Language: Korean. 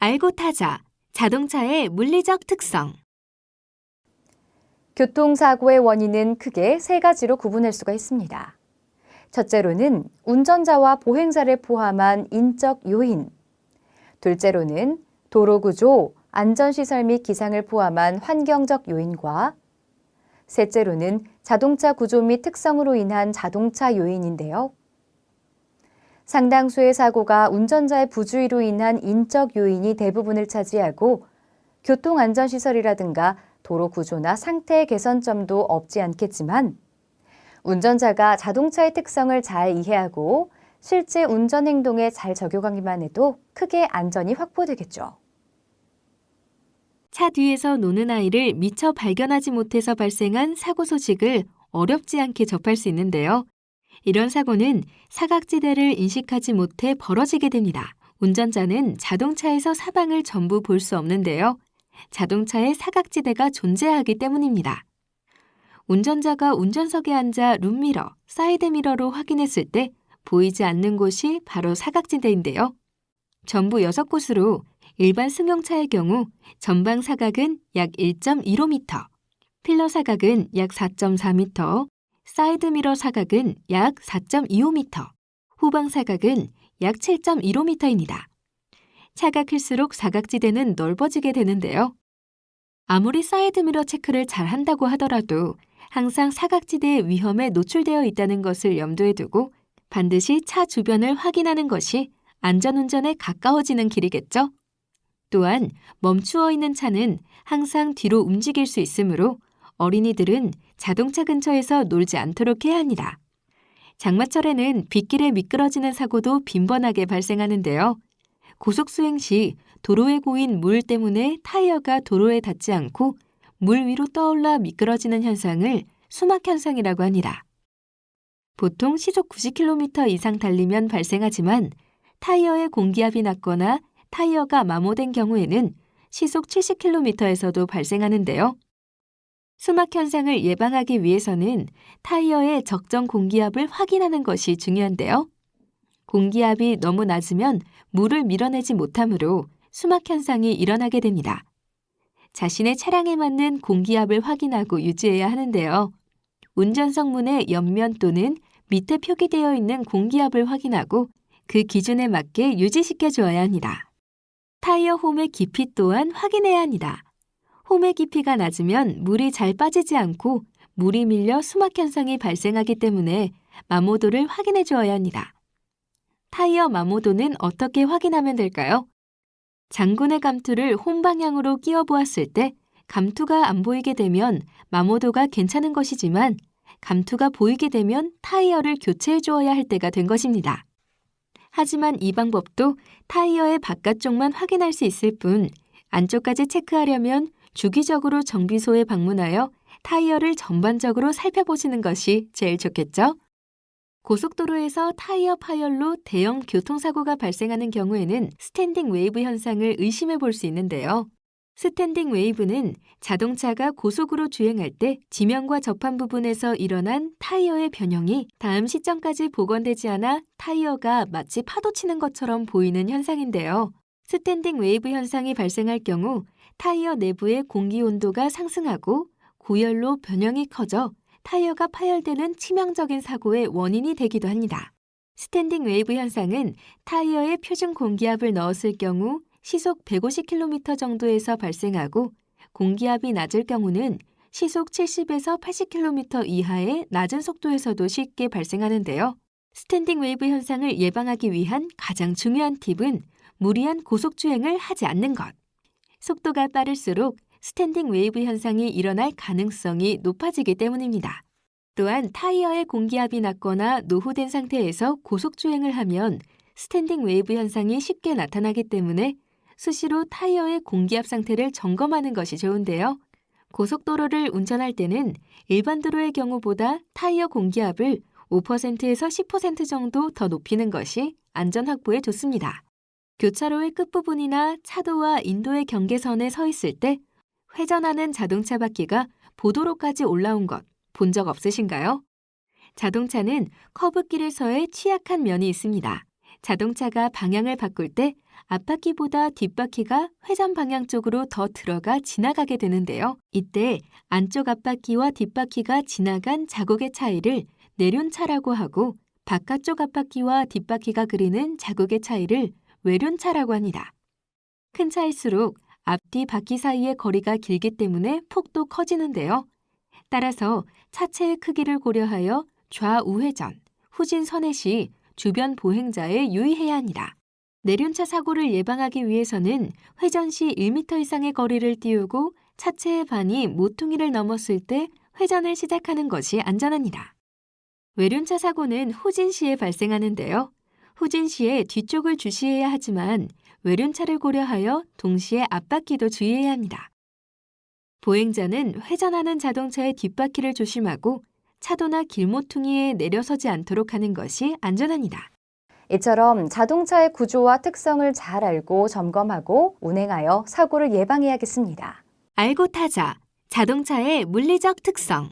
알고 타자, 자동차의 물리적 특성. 교통사고의 원인은 크게 세 가지로 구분할 수가 있습니다. 첫째로는 운전자와 보행자를 포함한 인적 요인. 둘째로는 도로구조, 안전시설 및 기상을 포함한 환경적 요인과 셋째로는 자동차 구조 및 특성으로 인한 자동차 요인인데요. 상당수의 사고가 운전자의 부주의로 인한 인적 요인이 대부분을 차지하고 교통안전시설이라든가 도로 구조나 상태의 개선점도 없지 않겠지만 운전자가 자동차의 특성을 잘 이해하고 실제 운전 행동에 잘 적용하기만 해도 크게 안전이 확보되겠죠. 차 뒤에서 노는 아이를 미처 발견하지 못해서 발생한 사고 소식을 어렵지 않게 접할 수 있는데요. 이런 사고는 사각지대를 인식하지 못해 벌어지게 됩니다. 운전자는 자동차에서 사방을 전부 볼 수 없는데요. 자동차에 사각지대가 존재하기 때문입니다. 운전자가 운전석에 앉아 룸미러, 사이드미러로 확인했을 때 보이지 않는 곳이 바로 사각지대인데요. 전부 6곳으로 일반 승용차의 경우 전방 사각은 약 1.15m, 필러 사각은 약 4.4m, 사이드미러 사각은 약 4.25m, 후방 사각은 약 7.15m입니다. 차가 클수록 사각지대는 넓어지게 되는데요. 아무리 사이드미러 체크를 잘 한다고 하더라도 항상 사각지대의 위험에 노출되어 있다는 것을 염두에 두고 반드시 차 주변을 확인하는 것이 안전운전에 가까워지는 길이겠죠. 또한 멈추어 있는 차는 항상 뒤로 움직일 수 있으므로 어린이들은 자동차 근처에서 놀지 않도록 해야 합니다. 장마철에는 빗길에 미끄러지는 사고도 빈번하게 발생하는데요. 고속수행 시 도로에 고인 물 때문에 타이어가 도로에 닿지 않고 물 위로 떠올라 미끄러지는 현상을 수막 현상이라고 합니다. 보통 시속 90km 이상 달리면 발생하지만 타이어의 공기압이 낮거나 타이어가 마모된 경우에는 시속 70km에서도 발생하는데요. 수막 현상을 예방하기 위해서는 타이어의 적정 공기압을 확인하는 것이 중요한데요. 공기압이 너무 낮으면 물을 밀어내지 못하므로 수막 현상이 일어나게 됩니다. 자신의 차량에 맞는 공기압을 확인하고 유지해야 하는데요. 운전석 문의 옆면 또는 밑에 표기되어 있는 공기압을 확인하고 그 기준에 맞게 유지시켜 주어야 합니다. 타이어 홈의 깊이 또한 확인해야 합니다. 홈의 깊이가 낮으면 물이 잘 빠지지 않고 물이 밀려 수막 현상이 발생하기 때문에 마모도를 확인해 주어야 합니다. 타이어 마모도는 어떻게 확인하면 될까요? 장군의 감투를 홈 방향으로 끼워 보았을 때 감투가 안 보이게 되면 마모도가 괜찮은 것이지만 감투가 보이게 되면 타이어를 교체해 주어야 할 때가 된 것입니다. 하지만 이 방법도 타이어의 바깥쪽만 확인할 수 있을 뿐 안쪽까지 체크하려면 주기적으로 정비소에 방문하여 타이어를 전반적으로 살펴보시는 것이 제일 좋겠죠? 고속도로에서 타이어 파열로 대형 교통사고가 발생하는 경우에는 스탠딩 웨이브 현상을 의심해 볼 수 있는데요. 스탠딩 웨이브는 자동차가 고속으로 주행할 때 지면과 접한 부분에서 일어난 타이어의 변형이 다음 시점까지 복원되지 않아 타이어가 마치 파도치는 것처럼 보이는 현상인데요. 스탠딩 웨이브 현상이 발생할 경우 타이어 내부의 공기 온도가 상승하고 고열로 변형이 커져 타이어가 파열되는 치명적인 사고의 원인이 되기도 합니다. 스탠딩 웨이브 현상은 타이어에 표준 공기압을 넣었을 경우 시속 150km 정도에서 발생하고 공기압이 낮을 경우는 시속 70에서 80km 이하의 낮은 속도에서도 쉽게 발생하는데요. 스탠딩 웨이브 현상을 예방하기 위한 가장 중요한 팁은 무리한 고속주행을 하지 않는 것. 속도가 빠를수록 스탠딩 웨이브 현상이 일어날 가능성이 높아지기 때문입니다. 또한 타이어의 공기압이 낮거나 노후된 상태에서 고속주행을 하면 스탠딩 웨이브 현상이 쉽게 나타나기 때문에 수시로 타이어의 공기압 상태를 점검하는 것이 좋은데요. 고속도로를 운전할 때는 일반 도로의 경우보다 타이어 공기압을 5%에서 10% 정도 더 높이는 것이 안전 확보에 좋습니다. 교차로의 끝부분이나 차도와 인도의 경계선에 서 있을 때 회전하는 자동차 바퀴가 보도로까지 올라온 것 본 적 없으신가요? 자동차는 커브길에서의 취약한 면이 있습니다. 자동차가 방향을 바꿀 때 앞바퀴보다 뒷바퀴가 회전 방향 쪽으로 더 들어가 지나가게 되는데요. 이때 안쪽 앞바퀴와 뒷바퀴가 지나간 자국의 차이를 내륜차라고 하고 바깥쪽 앞바퀴와 뒷바퀴가 그리는 자국의 차이를 외륜차라고 합니다. 큰 차일수록 앞뒤 바퀴 사이의 거리가 길기 때문에 폭도 커지는데요. 따라서 차체의 크기를 고려하여 좌우회전, 후진 선회 시 주변 보행자에 유의해야 합니다. 내륜차 사고를 예방하기 위해서는 회전 시 1m 이상의 거리를 띄우고 차체의 반이 모퉁이를 넘었을 때 회전을 시작하는 것이 안전합니다. 외륜차 사고는 후진 시에 발생하는데요. 후진 시에 뒤쪽을 주시해야 하지만 외륜차를 고려하여 동시에 앞바퀴도 주의해야 합니다. 보행자는 회전하는 자동차의 뒷바퀴를 조심하고 차도나 길모퉁이에 내려서지 않도록 하는 것이 안전합니다. 이처럼 자동차의 구조와 특성을 잘 알고 점검하고 운행하여 사고를 예방해야겠습니다. 알고 타자, 자동차의 물리적 특성.